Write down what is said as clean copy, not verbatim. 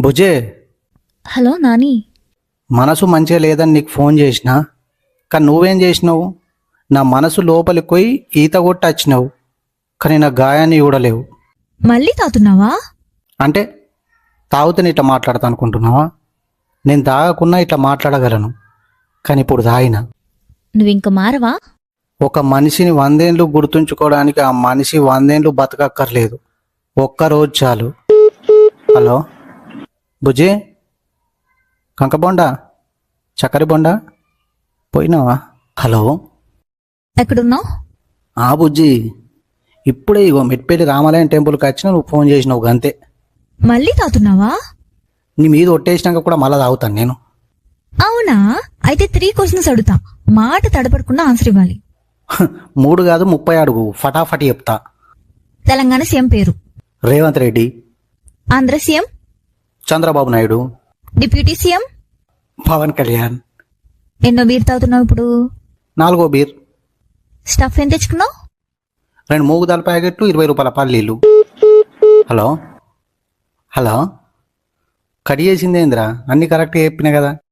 భుజే, hello Nani. మనసు మంచిగా లేదని నీకు ఫోన్ చేసినా, కానీ నువ్వేం చేసినావు? నా మనసు లోపలికి పోయి ఈత కొట్టి వచ్చినావు, కానీ నా గాయాన్ని చూడలేవు. మళ్ళీ తాగుతున్నావా? అంటే తాగుతూనే ఇట్లా మాట్లాడతా అనుకుంటున్నావా? నేను తాగకున్నా ఇట్లా మాట్లాడగలను, కానీ ఇప్పుడు తాగినా. నువ్వింక మారవా? ఒక మనిషిని 100 ఏళ్ళు గుర్తుంచుకోవడానికి ఆ మనిషి 100 ఏళ్ళు బతకక్కర్లేదు, ఒక్కరోజు చాలు. హలో బుజ్జి, కంకబొండ, చక్కరి బొండ, పోయినావా? హలో ఎక్కడున్నావు? బుజ్జి, ఇప్పుడే ఇగో మెట్పల్లి రామాలయం టెంపుల్కి వచ్చినా నువ్వు ఫోన్ చేసినావు అంతే. మళ్ళీ తాగుతున్నావా? నీ మీద ఒట్టేసినాక కూడా మళ్ళీ తాగుతాను నేను. అవునా? అయితే 3 క్వశ్చన్స్ అడుగుతా, మాట తడపడకుండా ఆన్సర్ ఇవ్వాలి. 3 కాదు 30 అడుగు, ఫటాఫటి చెప్తా. తెలంగాణ సీఎం పేరు? Revanth Reddy. Andhra CM? Chandrababu Naidu. Deputy CM? Pawan Kalyan. ఎన్నో బీర్ తాగుతున్నావు ఇప్పుడు? 4వ బీర్. స్టఫ్ ఏం తెచ్చుకున్నావు? 2 మూగుదాల ప్యాకెట్లు, 20 రూపాయల పల్లీలు. హలో హలో కడి చేసిందేంద్రా? అన్నీ కరెక్ట్గా చెప్పినా కదా.